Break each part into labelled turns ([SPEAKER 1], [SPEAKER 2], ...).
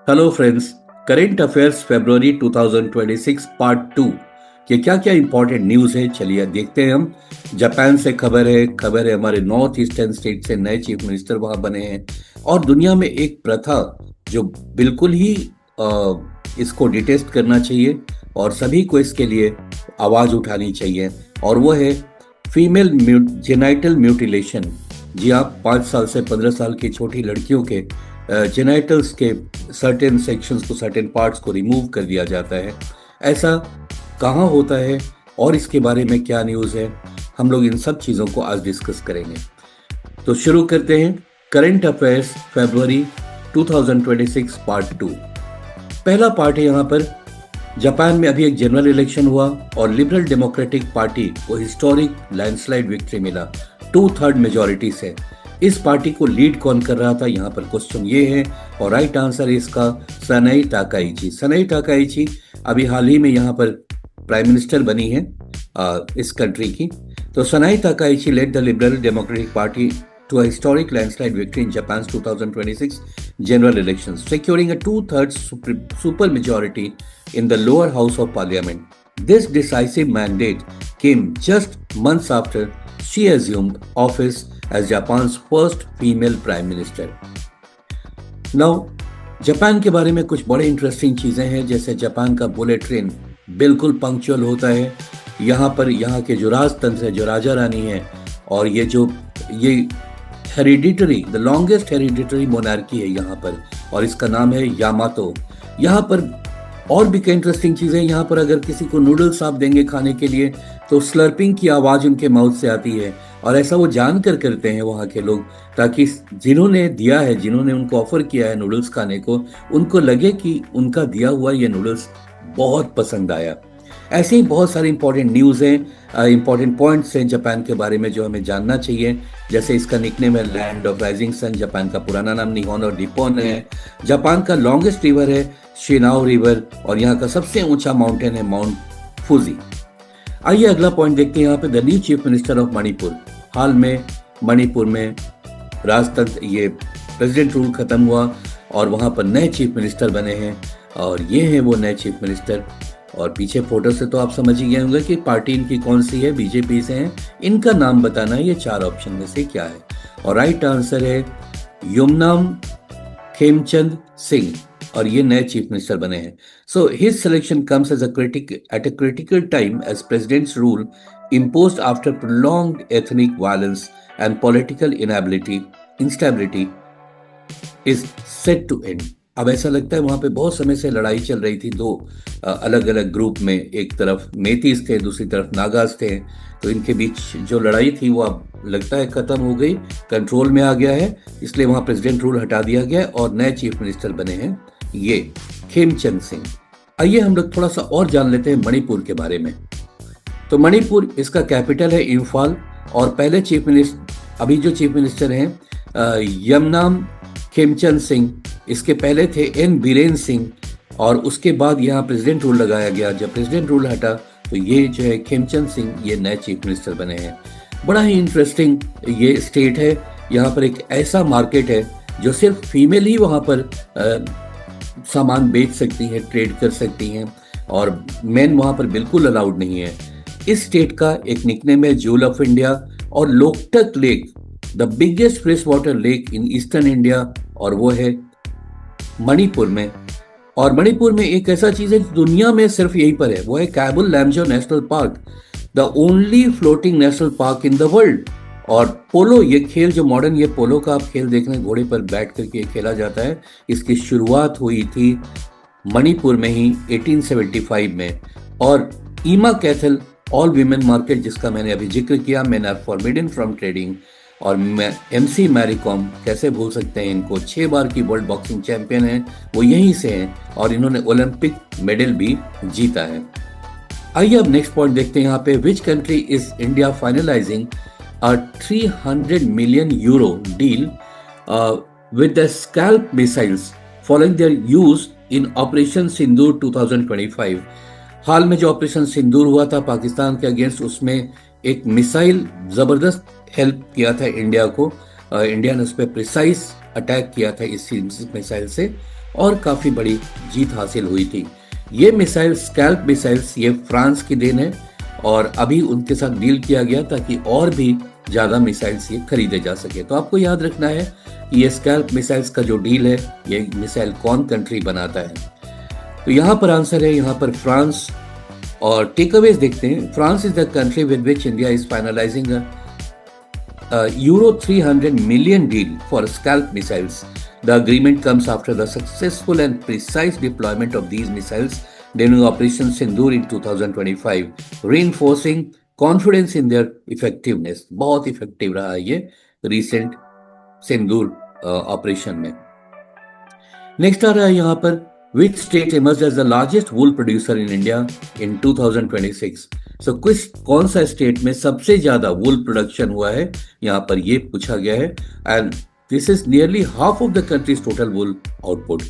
[SPEAKER 1] Hello friends. Current affairs फरवरी 2026 part 2 के क्या क्या इंपॉर्टेंट न्यूज़ है, चलिए देखते हैं हम। जापान से खबर है हमारे नॉर्थ ईस्टर्न स्टेट से नए चीफ मिनिस्टर वहां बने हैं। और दुनिया में एक प्रथा जो बिल्कुल ही इसको डिटेस्ट करना चाहिए और सभी को इसके लिए आवाज उठानी चाहिए, और वो है फीमेल जेनाइटल म्यूटिलेशन। जी हाँ, 5 साल से 15 साल की छोटी लड़कियों के जेनाइटल्स के सर्टेन सेक्शंस को, सर्टेन पार्ट्स को रिमूव कर दिया जाता है। ऐसा कहाँ होता है और इसके बारे में क्या न्यूज़ है, हम लोग इन सब चीज़ों को आज डिस्कस करेंगे। तो शुरू करते हैं करंट अफेयर्स फरवरी 2026 पार्ट 2। पहला पार्ट है यहाँ पर, जापान में अभी एक जनरल इलेक्शन हुआ और लिबरल डेमोक्रेटिक पार्टी को हिस्टोरिक लैंडस्लाइड विक्ट्री मिला 2/3 मेजोरिटी से। इस पार्टी को लीड कौन कर रहा था, यहाँ पर क्वेश्चन ये है। और राइट आंसर है इसका सनाई टाकाइची। सनाई टाकाइची अभी हाल ही में यहाँ पर प्राइम मिनिस्टर बनी है इस कंट्री की। तो Sanae Takaichi led the Liberal Democratic Party to a historic landslide victory in Japan's 2026 general elections, securing a 2/3 super majority in the lower house of parliament. This decisive mandate came just months after she assumed office as Japan's first female prime minister. Now, Japan के बारे में कुछ बड़े interesting चीज़ें हैं, जैसे Japan का bullet train बिल्कुल पंक्चुअल होता है। यहाँ पर यहाँ के जो राजतंत्र है, जो राजा रानी है, और ये hereditary, the longest hereditary monarchy है यहाँ पर, और इसका नाम है यामातो। यहाँ पर और भी कई इंटरेस्टिंग चीज़ें, यहाँ पर अगर किसी को नूडल्स आप देंगे खाने के लिए तो स्लर्पिंग की आवाज़ उनके माउथ से आती है, और ऐसा वो जानकर करते हैं वहाँ के लोग, ताकि जिन्होंने दिया है, जिन्होंने उनको ऑफर किया है नूडल्स खाने को, उनको लगे कि उनका दिया हुआ ये नूडल्स बहुत पसंद आया। ऐसे ही बहुत सारे इंपॉर्टेंट न्यूज़ हैं, इंपॉर्टेंट पॉइंट्स हैं जापान के बारे में जो हमें जानना चाहिए। जैसे इसका निकनेम है land of rising sun, Japan का पुराना नाम निहोन और निप्पॉन है। जापान का लॉन्गेस्ट रिवर है शिनाओ रिवर, और यहाँ का सबसे ऊंचा माउंटेन है माउंट फूजी। आइए अगला पॉइंट देखते हैं यहाँ पे, the new chief minister of Manipur. हाल में मणिपुर में राजतंत्र, ये प्रेसिडेंट रूल खत्म हुआ और वहाँ पर नए चीफ मिनिस्टर बने हैं, और ये हैं वो नए चीफ मिनिस्टर। और पीछे फोटो से तो आप समझ ही गए होंगे कि पार्टी इनकी कौन सी है, बीजेपी से हैं। इनका नाम बताना है, ये 4 ऑप्शन में से क्या है। और राइट आंसर है युमनाम खेमचंद सिंह, और ये नए चीफ मिनिस्टर बने हैं। So his selection comes as at a critical time as president's rule imposed after prolonged ethnic violence and political instability is set to end. अब ऐसा लगता है वहाँ पे बहुत समय से लड़ाई चल रही थी, दो अलग अलग ग्रुप में, एक तरफ मेतीस थे, दूसरी तरफ नागाज थे। तो इनके बीच जो लड़ाई थी वो अब लगता है खत्म हो गई, कंट्रोल में आ गया है, इसलिए वहाँ प्रेसिडेंट रूल हटा दिया गया और नए चीफ मिनिस्टर बने हैं ये खेमचंद सिंह। आइए हम लोग थोड़ा सा और जान लेते हैं मणिपुर के बारे में। तो मणिपुर, इसका कैपिटल है इम्फाल, और पहले चीफ मिनिस्टर, अभी जो चीफ मिनिस्टर हैं यमनाम खेमचंद सिंह, इसके पहले थे एन बीरेन सिंह, और उसके बाद यहाँ प्रेसिडेंट रूल लगाया गया। जब प्रेसिडेंट रूल हटा तो ये जो है खेमचंद सिंह, ये नए चीफ मिनिस्टर बने हैं। बड़ा ही इंटरेस्टिंग ये स्टेट है। यहाँ पर एक ऐसा मार्केट है जो सिर्फ फीमेल ही वहाँ पर सामान बेच सकती हैं, ट्रेड कर सकती हैं, और मेन वहाँ पर बिल्कुल अलाउड नहीं है। इस स्टेट का एक निकनेम है ज्यूल ऑफ इंडिया, और Loktak lake the biggest fresh water lake in eastern India, और वो है मणिपुर में। और मणिपुर में एक ऐसा चीज है दुनिया में सिर्फ यहीं पर है, वो है Keibul Lamjao national park, the only floating national park in the world. और पोलो, ये खेल जो मॉडर्न, ये पोलो का आप खेल देख रहे हैं, घोड़े पर बैठ करके खेला जाता है, इसकी शुरुआत हुई थी मणिपुर में ही 1875 में। और ईमा कैथल ऑल वीमेन मार्केट, जिसका मैंने अभी जिक्र किया, men are forbidden from trading, और MC मैरी कॉम, कैसे भूल सकते हैं इनको, 6 बार की वर्ल्ड बॉक्सिंग चैंपियन हैं, वो यहीं से हैं, और इन्होंने ओलंपिक मेडल भी जीता है। आइए अब नेक्स्ट पॉइंट देखते हैं यहाँ पे, which country is India finalising a 300 million euro deal with the SCALP missiles following their use in operation Sindoor 2025। हाल में जो ऑपरेशन सिंदूर हुआ था पाकिस्तान के अगेंस्ट, उसमें एक मिसाइल जबरदस्त हेल्प किया था इंडिया को। इंडिया ने उस पर प्रिसाइज अटैक किया था इस मिसाइल से, और काफी बड़ी जीत हासिल हुई थी। ये मिसाइल स्कैल्प मिसाइल्स ये फ्रांस की देन है और अभी उनके साथ डील किया गया ताकि और भी ज्यादा मिसाइल्स ये खरीदे जा सके। तो आपको याद रखना है कि ये स्कैल्प मिसाइल्स का जो डील है ये मिसाइल कौन कंट्री बनाता है। तो यहाँ पर आंसर है यहाँ पर फ्रांस। और टेकअवेज देखते हैं। France is the country with which India is finalising Euro 300 million deal for scalp missiles. The agreement comes after the successful and precise deployment of these missiles during Operation Sindoor in 2025, reinforcing confidence in their effectiveness. बहुत effective रहा है ये recent सिंदूर operation में। Next आ रहा है यहाँ पर Which state emerged as the largest wool producer in India in 2026? So, कौन सा स्टेट में सबसे ज्यादा वूल प्रोडक्शन हुआ है, यहाँ पर ये पूछा गया है। And this is nearly half of the countries total wool output.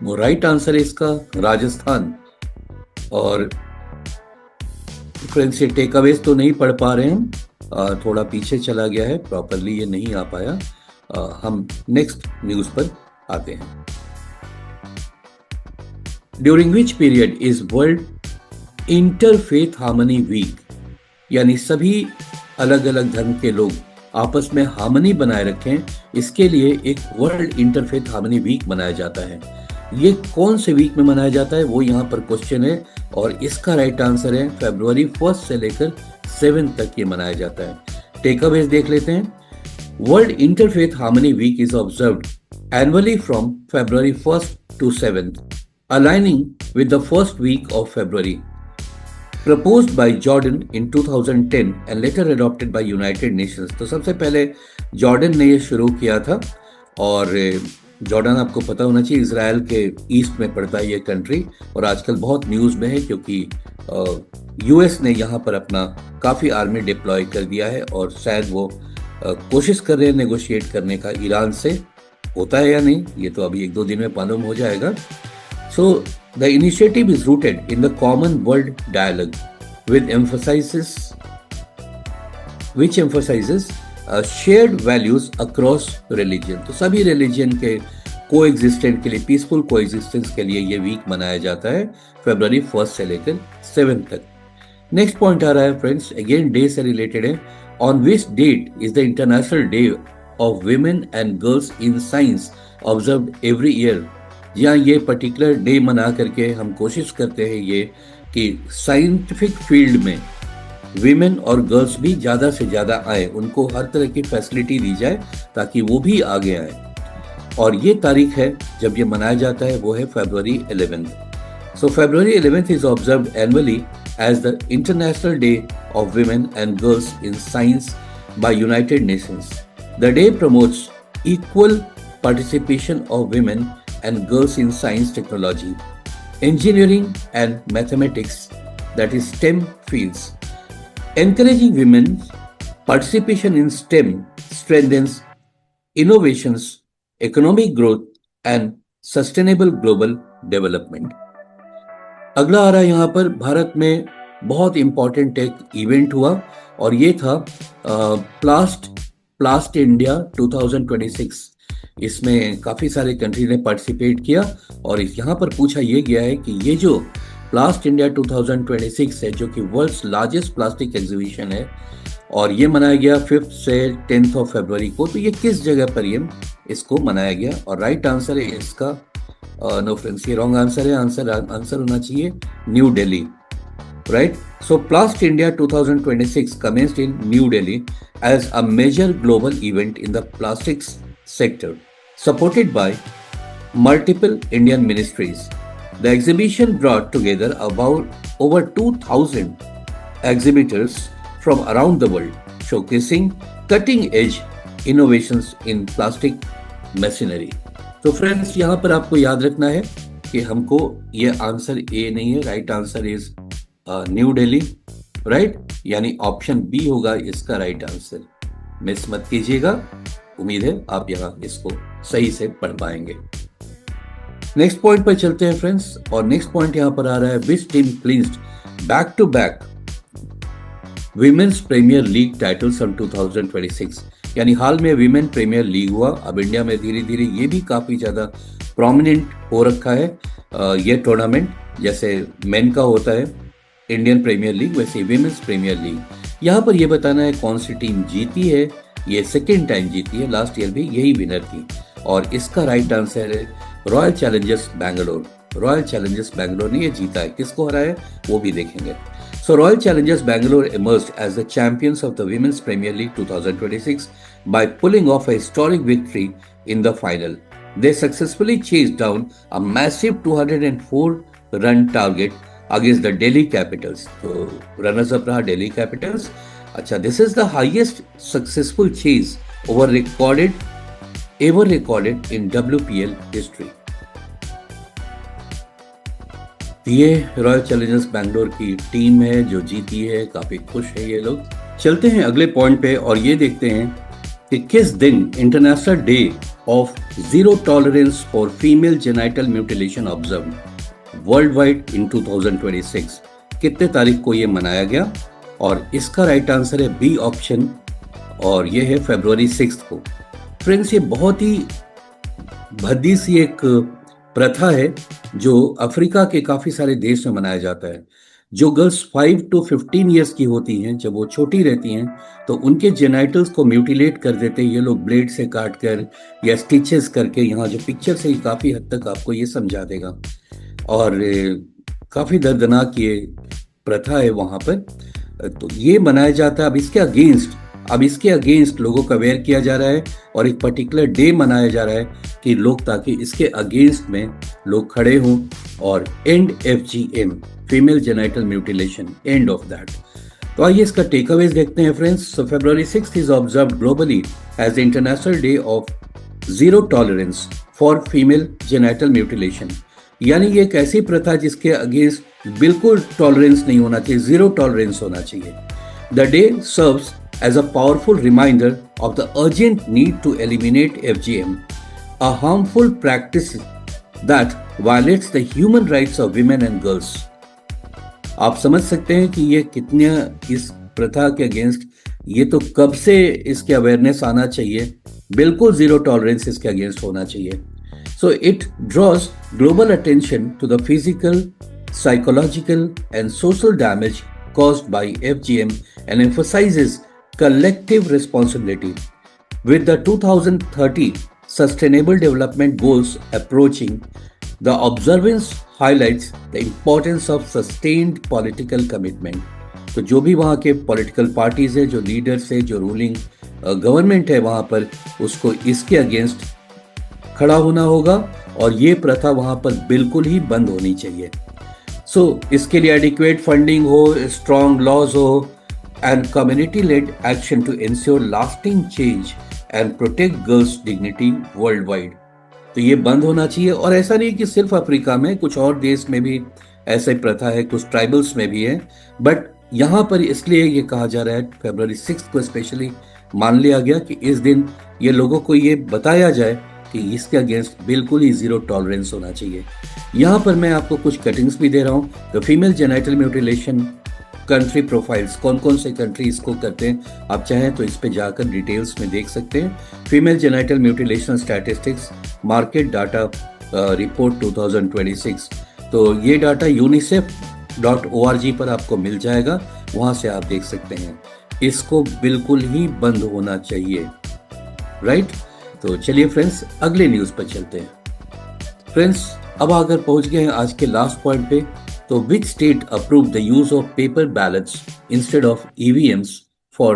[SPEAKER 1] वो राइट आंसर है इसका राजस्थान। और फ्रेंड्स ये टेक अवेज तो नहीं पढ़ पा रहे हम, थोड़ा पीछे चला गया है, प्रॉपरली ये नहीं आ पाया। हम नेक्स्ट न्यूज पर आते हैं। During which period is World Interfaith Harmony Week? यानी सभी अलग अलग धर्म के लोग आपस में हार्मनी बनाए रखें, इसके लिए एक वर्ल्ड इंटरफेथ हार्मनी वीक मनाया जाता है। ये कौन से वीक में मनाया जाता है वो यहाँ पर क्वेश्चन है और इसका राइट आंसर है फरवरी 1 से लेकर 7 तक ये मनाया जाता है। टेकअवेज देख लेते हैं। World interfaith harmony week is observed annually from February 1 to 7th, aligning with the first week of February. Proposed by Jordan in 2010 and later adopted by United Nations. तो सबसे पहले जॉर्डन ने ये शुरू किया था और जॉर्डन आपको पता होना चाहिए इजराइल के ईस्ट में पड़ता है ये कंट्री और आजकल बहुत न्यूज़ में है क्योंकि यूएस ने यहाँ पर अपना काफ़ी आर्मी डिप्लॉय कर दिया है और शायद वो कोशिश कर रहे हैं नेगोशिएट करने का ईरान से। होता है या नहीं ये तो अभी 1-2 दिन में मालूम हो जाएगा। So, the initiative is rooted in the common world dialogue, which emphasizes shared values across religion. तो सभी religion के coexistence के लिए, peaceful coexistence के लिए ये week मनाया जाता है February 1 से लेकर 7 तक। Next point आ रहा है friends, again day से related है। On which date is the International Day of Women and Girls in Science observed every year? यहाँ ये पर्टिकुलर डे मना करके हम कोशिश करते हैं ये कि साइंटिफिक फील्ड में विमेन और गर्ल्स भी ज़्यादा से ज़्यादा आए, उनको हर तरह की फैसिलिटी दी जाए ताकि वो भी आगे आए। और ये तारीख है जब ये मनाया जाता है वो है February 11th। So February 11th is observed annually as the international day of women and girls in science by United Nations. The day promotes equal participation of women and girls in science, technology, engineering and mathematics, that is STEM fields. Encouraging women's participation in STEM strengthens innovations, economic growth and sustainable global development. अगला आ रहा है यहाँ पर भारत में बहुत important एक event हुआ और ये था प्लास्ट इंडिया 2026। इसमें काफ़ी सारे कंट्री ने पार्टिसिपेट किया और यहाँ पर पूछा ये गया है कि ये जो प्लास्ट इंडिया 2026 है जो कि वर्ल्ड्स लार्जेस्ट प्लास्टिक एग्जीबिशन है और ये मनाया गया 5 से 10 फरवरी को, तो ये किस जगह पर ये इसको मनाया गया? और राइट आंसर है इसका नो फ्रेंड्स, ये रॉन्ग आंसर है। आंसर होना चाहिए new Delhi, right? So Plast India 2026 commenced in New Delhi as a major global event in the plastics sector, supported by multiple Indian ministries. The exhibition brought together about over 2,000 exhibitors from around the world, showcasing cutting-edge innovations in plastic machinery. तो friends यहाँ पर आपको याद रखना है कि हमको ये आंसर ए नहीं है, right answer is new Delhi, right? यानी ऑप्शन बी होगा इसका राइट आंसर। मिस मत कीजिएगा, उम्मीद है आप यहाँ इसको सही से पढ़ पाएंगे। नेक्स्ट पॉइंट पर चलते हैं फ्रेंड्स और नेक्स्ट पॉइंट यहाँ पर आ रहा है which team clinched back to back women's premier league titles from 2026। यानी हाल में विमेन प्रीमियर लीग हुआ। अब इंडिया में धीरे धीरे ये भी काफी ज्यादा प्रोमिनेंट हो रखा है ये टूर्नामेंट। जैसे मेन का होता है इंडियन प्रीमियर लीग, वैसे विमेंस प्रीमियर लीग। यहाँ पर ये बताना है कौन सी टीम जीती है। ये सेकेंड टाइम जीती है, लास्ट ईयर भी यही विनर थी। और इसका राइट आंसर है royal Challengers Bangalore. Royal Challengers Bangalore ने ये जीता है। किसको हराया है वो भी देखेंगे। So Royal Challengers Bangalore emerged as the champions of the Women's Premier League 2026 by pulling off a historic victory in the final. They successfully chased down a massive 204-run target against the Delhi Capitals. So runners-up रहा Delhi Capitals. अच्छा, this is the highest successful chase ever recorded in WPL history. ये royal Challengers Bangalore की team है जो जीती है, काफी खुश है ये लोग। चलते हैं अगले पॉइंट पे और ये देखते हैं कि किस दिन international day of zero tolerance for female genital mutilation observe world wide in 2026 कितने तारीख को ये मनाया गया। और इसका राइट आंसर है बी ऑप्शन, और ये है फरवरी 6 को। फ्रेंड्स, ये बहुत ही भद्दी सी एक प्रथा है जो अफ्रीका के काफी सारे देश में मनाया जाता है। जो गर्ल्स 5 to 15 ईयर्स की होती हैं, जब वो छोटी रहती हैं तो उनके जेनाइटल्स को म्यूटिलेट कर देते हैं ये लोग, ब्लेड से काट कर या स्टिचेस करके। यहाँ जो पिक्चर से ही काफी हद तक आपको ये समझा देगा। और काफी दर्दनाक ये प्रथा है वहां पर। तो ये मनाया जाता है। अब इसके अगेंस्ट लोगों को अवेयर किया जा रहा है और एक पर्टिकुलर डे मनाया जा रहा है कि लोग, ताकि इसके अगेंस्ट में लोग खड़े हों और end FGM, female genital mutilation, end of that. तो आइए इसका टेक अवेज देखते हैं friends. So February 6 is observed globally as the international day of zero tolerance for female genital mutilation. यानी ये एक ऐसी प्रथा जिसके अगेंस्ट बिल्कुल टॉलरेंस नहीं होना चाहिए, जीरो टॉलरेंस होना चाहिए। The day serves as a powerful reminder of the urgent need to eliminate FGM, a harmful practice that violates the human rights of women and girls. आप समझ सकते हैं कि ये कितने इस प्रथा के अगेंस्ट, ये तो कब से इसके अवेयरनेस आना चाहिए, बिल्कुल जीरो टॉलरेंस इसके अगेंस्ट होना चाहिए। So it draws global attention to the physical, psychological and social damage caused by FGM and emphasizes collective responsibility. With the 2030 Sustainable Development Goals approaching, the observance highlights the importance of sustained political commitment. तो जो भी वहाँ के political parties है, जो leaders है, जो ruling government है वहाँ पर, उसको इसके अगेंस्ट खड़ा होना होगा और ये प्रथा वहाँ पर बिल्कुल ही बंद होनी चाहिए। इसके लिए एडिक्वेट फंडिंग हो, स्ट्रॉन्ग लॉज हो and community-led action to ensure lasting change and protect girls' dignity worldwide. तो ये बंद होना चाहिए। और ऐसा नहीं कि सिर्फ अफ्रीका में, कुछ और देश में भी ऐसा ही प्रथा है, कुछ ट्राइबल्स में भी है। बट यहाँ पर इसलिए ये कहा जा रहा है, फरवरी 6 को स्पेशली मान लिया गया कि इस दिन ये लोगों को ये बताया जाए कि इसके अगेंस्ट बिल्कुल ही जीरो टॉलरेंस होना चाहिए। यहाँ पर मैं आपको कुछ कटिंग्स भी दे रहा हूँ। तो female genital mutilation country profiles, कौन कौन से कंट्री इसको करते हैं, आप चाहें तो इस पे जाकर डिटेल्स में देख सकते हैं। Female genital mutilation statistics market data report 2026। तो ये डाटा unicef.org पर आपको मिल जाएगा, वहां से आप देख सकते हैं। इसको बिल्कुल ही बंद होना चाहिए, राइट। तो चलिए फ्रेंड्स अगले न्यूज पर चलते हैं। फ्रेंड्स अब आकर पहुंच गए हैं आज के लास्ट पॉइंट पे। तो which state approved the use of paper ballots instead of EVMs for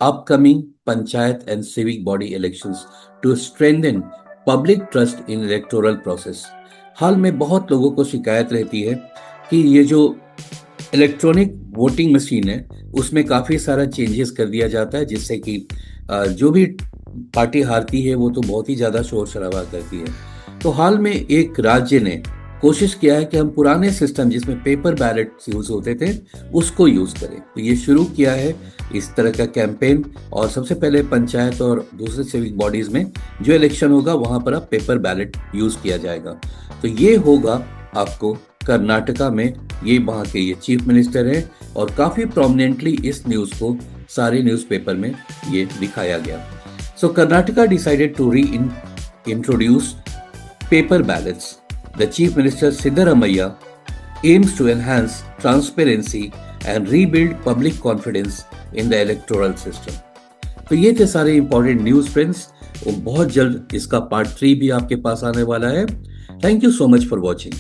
[SPEAKER 1] upcoming panchayat and civic body elections to strengthen public trust in electoral process? हाल में बहुत लोगों को शिकायत रहती है कि ये जो इलेक्ट्रॉनिक वोटिंग मशीन है उसमें काफी सारा चेंजेस कर दिया जाता है, जिससे कि जो भी पार्टी हारती है वो तो बहुत ही ज्यादा शोर शराबा करती है। तो हाल में एक राज्य ने कोशिश किया है कि हम पुराने सिस्टम जिसमें पेपर बैलेट यूज होते थे उसको यूज करें। तो ये शुरू किया है इस तरह का कैंपेन। और सबसे पहले पंचायत और दूसरे सिविक बॉडीज में जो इलेक्शन होगा वहां पर अब पेपर बैलेट यूज किया जाएगा। तो ये होगा आपको कर्नाटका में। ये वहाँ के ये चीफ मिनिस्टर है और काफी प्रोमिनेंटली इस न्यूज को सारे न्यूज़पेपर में ये दिखाया गया। So Karnataka decided to reintroduce paper ballots. The Chief Minister Siddaramaiah aims to enhance transparency and rebuild public confidence in the electoral system. तो ये थे सारे इंपॉर्टेंट न्यूज फ्रेंड्स। बहुत जल्द इसका पार्ट 3 भी आपके पास आने वाला है। Thank you so much for watching.